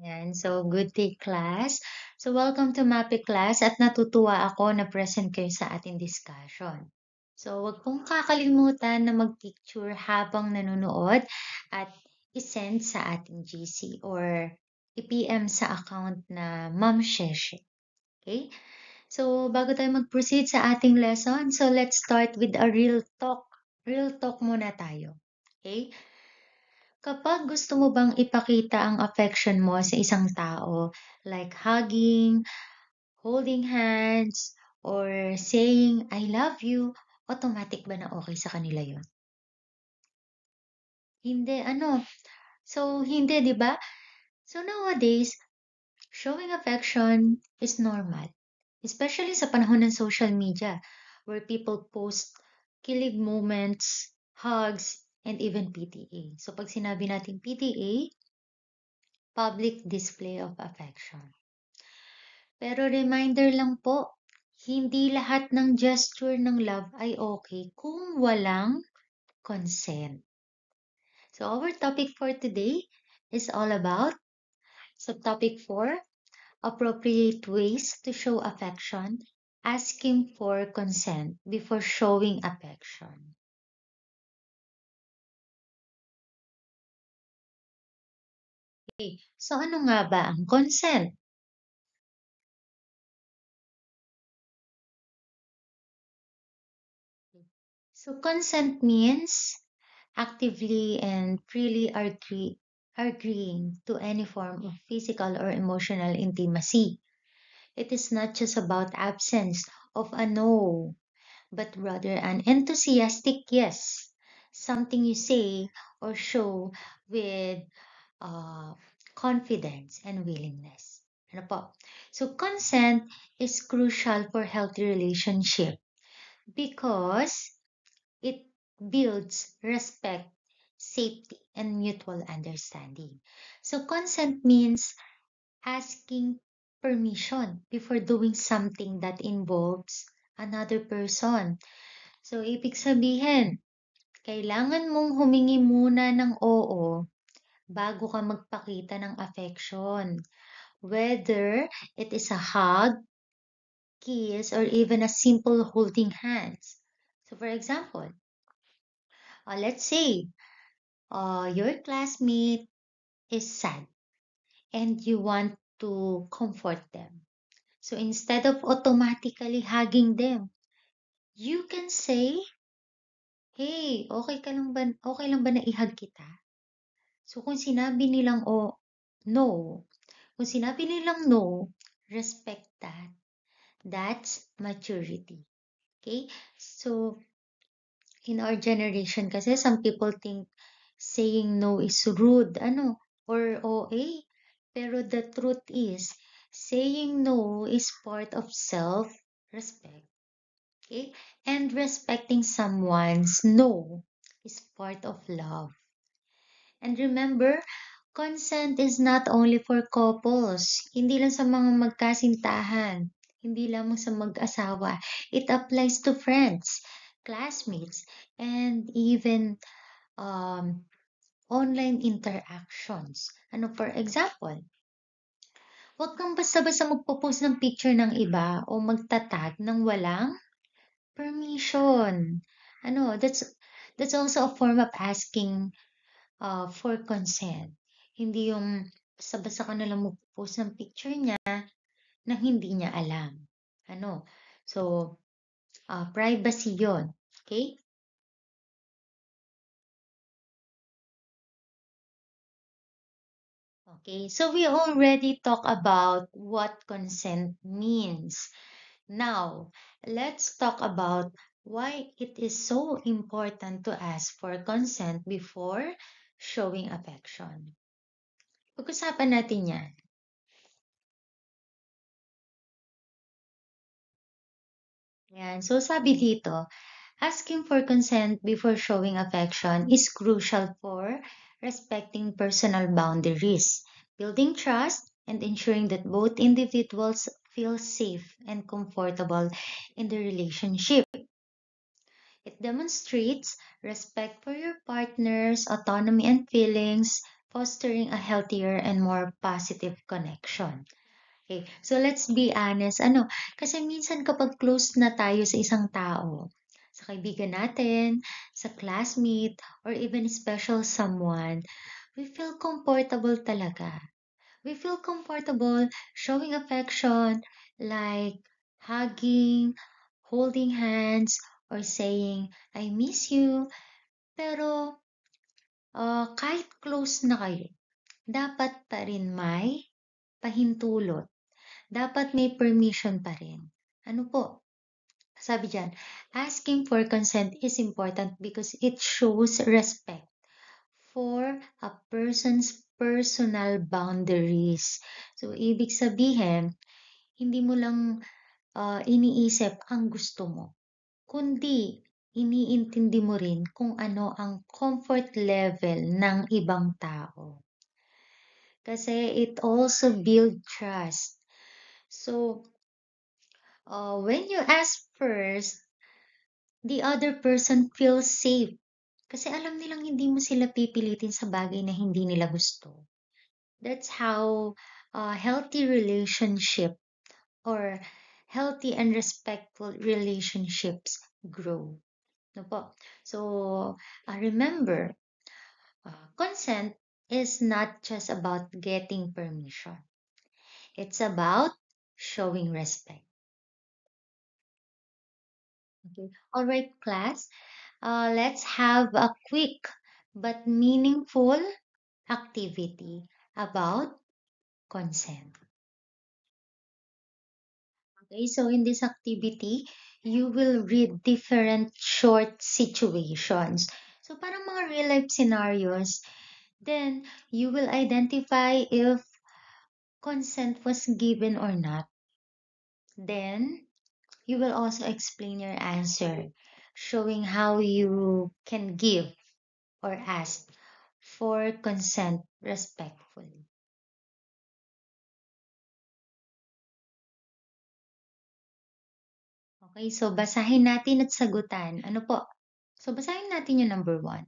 Yan. So, good day class. So, welcome to MAPE class at natutuwa ako na present kayo sa ating discussion. So, wag pong kakalimutan na mag-picture habang nanonood at isend sa ating GC or i-PM sa account na Ma'am Sheshe. Okay? So, bago tayo mag-proceed sa ating lesson, so let's start with a real talk. Real talk muna tayo. Okay? Kapag gusto mo bang ipakita ang affection mo sa isang tao, like hugging, holding hands, or saying, I love you, automatic ba na okay sa kanila yon? Hindi, ano? So, hindi, di ba? So, nowadays, showing affection is normal. Especially sa panahon ng social media, where people post kilig moments, hugs, and even PDA. So, pag sinabi natin PDA, public display of affection. Pero reminder lang po, hindi lahat ng gesture ng love ay okay kung walang consent. So our topic for today is all about subtopic 4, appropriate ways to show affection, asking for consent before showing affection. Okay, so ano nga ba ang consent? So consent means actively and freely agreeing to any form of physical or emotional intimacy. It is not just about absence of a no, but rather an enthusiastic yes, something you say or show with uh, confidence and willingness. Ano po? So consent is crucial for healthy relationship because it builds respect, safety, and mutual understanding. So, consent means asking permission before doing something that involves another person. So, ibig sabihin, kailangan mong humingi muna ng oo bago ka magpakita ng affection. Whether it is a hug, kiss, or even a simple holding hands. So, for example, let's say your classmate is sad and you want to comfort them. So instead of automatically hugging them, you can say, "Hey, okay lang ba na i-hug kita?" So kung sinabi nilang no, kung sinabi nilang no, respect that. That's maturity. Okay? So in our generation kasi some people think saying no is rude, or OA. Pero the truth is, saying no is part of self-respect. Okay? And respecting someone's no is part of love. And remember, consent is not only for couples. Hindi lang sa mga magkasintahan. Hindi lamang sa mag-asawa. It applies to friends, classmates, and even um, online interactions. For example, huwag kang basta-basta magpo-post ng picture ng iba o magtatag ng walang permission. That's also a form of asking for consent. Hindi yung basta-basta ka nalang magpo-post ng picture niya na hindi niya alam. Ano? So, privacy yon. Okay? Okay, so we already talked about what consent means. Now, let's talk about why it is so important to ask for consent before showing affection. Pag-usapan natin yan. Yan. So, sabi dito, asking for consent before showing affection is crucial for respecting personal boundaries, building trust, and ensuring that both individuals feel safe and comfortable in the relationship. It demonstrates respect for your partner's autonomy and feelings, fostering a healthier and more positive connection. Okay, so let's be honest, kasi minsan kapag close na tayo sa isang tao, sa kaibigan natin, sa classmate, or even special someone, we feel comfortable talaga. We feel comfortable showing affection, like hugging, holding hands, or saying, I miss you. Pero kahit close na kayo, dapat pa rin may pahintulot. Dapat may permission pa rin. Ano po? Sabi diyan, asking for consent is important because it shows respect for a person's personal boundaries. So, ibig sabihin, hindi mo lang iniisip ang gusto mo, kundi iniintindi mo rin kung ano ang comfort level ng ibang tao. Kasi it also build trust. So, when you ask first, the other person feels safe. Kasi alam nilang hindi mo sila pipilitin sa bagay na hindi nila gusto. That's how healthy relationship or healthy and respectful relationships grow. No po? So, remember, consent is not just about getting permission. It's about showing respect. Okay. All right, class. Let's have a quick but meaningful activity about consent. Okay, so in this activity, you will read different short situations. So parang mga real life scenarios. Then you will identify if consent was given or not. Then you will also explain your answer, showing how you can give or ask for consent respectfully. Okay, so basahin natin at sagutan. Ano po? So basahin natin yung number one.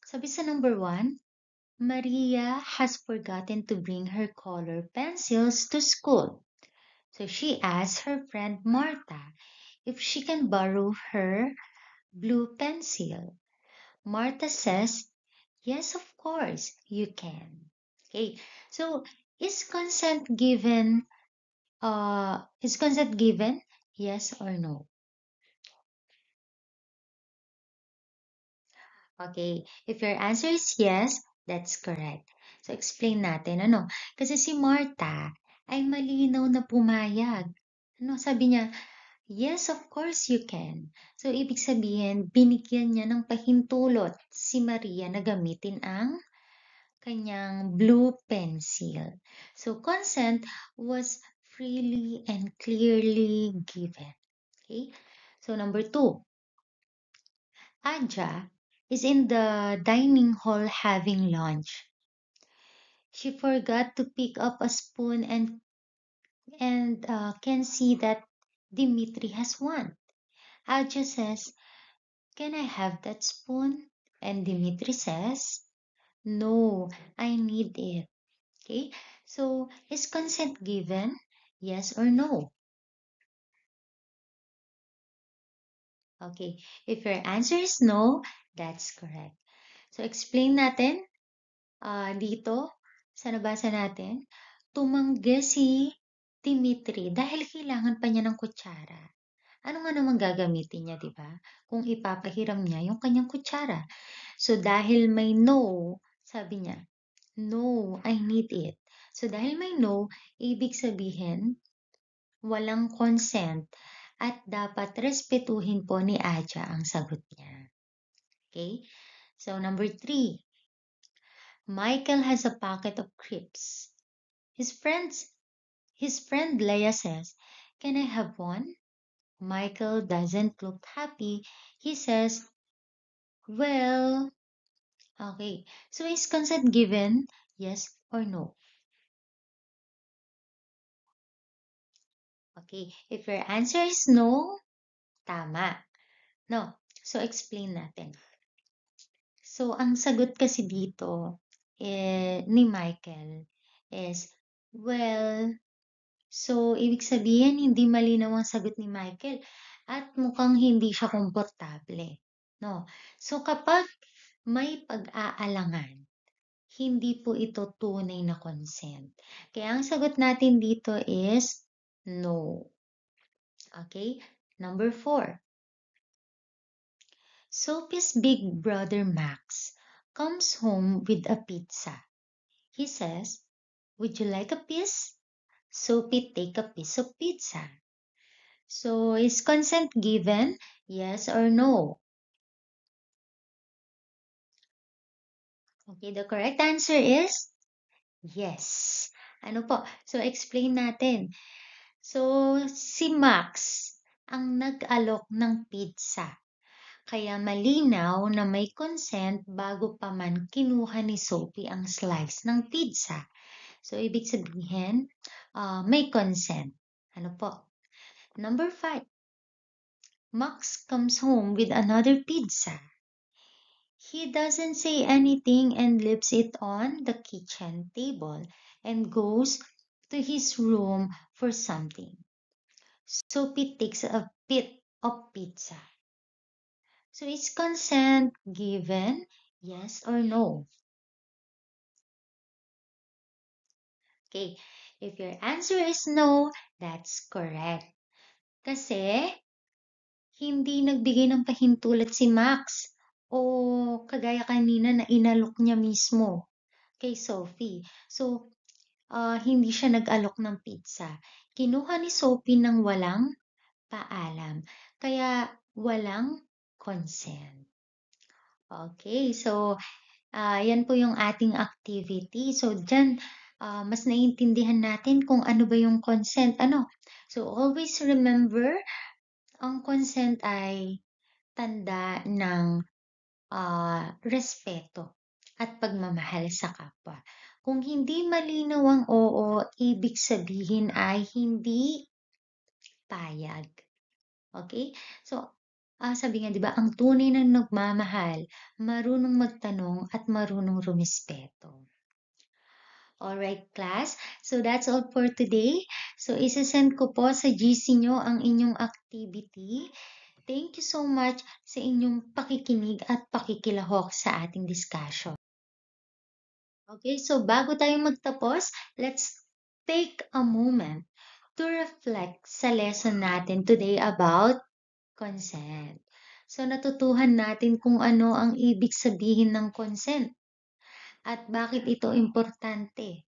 Sabi sa number one, Maria has forgotten to bring her color pencils to school. So she asks her friend Martha if she can borrow her blue pencil. Martha says, yes, of course, you can. Okay, so is consent given? Is consent given? Yes or no? Okay, if your answer is yes, that's correct. So explain natin, ano? Kasi si Martha ay malinaw na pumayag. Ano, sabi niya, yes, of course you can. So ibig sabihin, binigyan niya ng pahintulot si Maria na gamitin ang kanyang blue pencil. So consent was freely and clearly given. Okay? So number two, Aja is in the dining hall having lunch. She forgot to pick up a spoon and can see that Dimitri has one. Aja says, can I have that spoon? And Dimitri says, no, I need it. Okay, so is consent given? Yes or no? Okay, if your answer is no, that's correct. So explain natin dito sa nabasa natin, tumanggi si Dimitri dahil kailangan pa niya ng kutsara. Ano nga naman gagamitin niya, di ba? Kung ipapahiram niya yung kanyang kutsara. So dahil may no, sabi niya, no, I need it. So dahil may no, ibig sabihin, walang consent at dapat respetuhin po ni Aja ang sagot niya. Okay? So number three, Michael has a packet of crisps. His friends, his friend Leia says, can I have one? Michael doesn't look happy. He says, well, okay. So is consent given? Yes or no? Okay. If your answer is no, tama. No. So explain natin. So ang sagot kasi dito ni Michael is, well, so ibig sabihin hindi malinaw ang sagot ni Michael at mukhang hindi siya komportable, no? So kapag may pag-aalangan, hindi po ito tunay na consent. Kaya ang sagot natin dito is no. Okay? Number 4. Sophie's big brother Max comes home with a pizza. He says, "Would you like a piece?" Sophie take a piece of pizza. So is consent given? Yes or no? Okay, the correct answer is yes. Ano po? So explain natin. So si Max ang nag-alok ng pizza. Kaya malinaw na may consent bago pa man kinuha ni Sophie ang slice ng pizza. So, ibig sabihin, may consent. Ano po? Number 5. Max comes home with another pizza. He doesn't say anything and leaves it on the kitchen table and goes to his room for something. Sophie takes a bit of pizza. So is consent given? Yes or no? Okay, if your answer is no, that's correct. Kasi hindi nagbigay ng pahintulot si Max o kagaya kanina na inalok niya mismo kay Sophie. So, hindi siya nag-alok ng pizza. Kinuha ni Sophie ng walang paalam. Kaya walang consent. Okay, so yan po yung ating activity. So, dyan, mas naiintindihan natin kung ano ba yung consent. Ano? So, always remember, ang consent ay tanda ng respeto at pagmamahal sa kapwa. Kung hindi malinaw ang oo, ibig sabihin ay hindi payag. Okay? So, sabi nga, di ba, ang tunay na nagmamahal, marunong magtanong at marunong rumispeto. Alright, class. So, that's all for today. So, isasend ko po sa GC nyo ang inyong activity. Thank you so much sa inyong pakikinig at pakikilahok sa ating discussion. Okay, so bago tayo magtapos, let's take a moment to reflect sa lesson natin today about consent. So, natutuhan natin kung ano ang ibig sabihin ng consent at bakit ito importante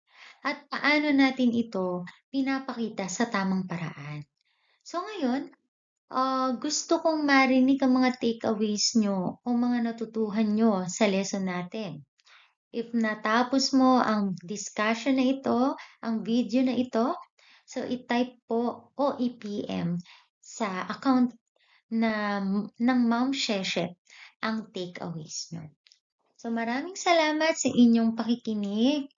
at paano natin ito pinapakita sa tamang paraan. So, ngayon, gusto kong marinig ang mga takeaways nyo o mga natutuhan nyo sa lesson natin. If natapos mo ang discussion na ito, ang video na ito, so i-type po o i-PM sa account ng Ma'am Sheshet ang takeaways nyo. So maraming salamat sa inyong pakikinig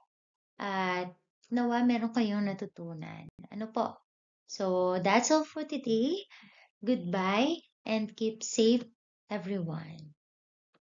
at nawa meron kayong natutunan. Ano po? So that's all for today. Goodbye and keep safe everyone.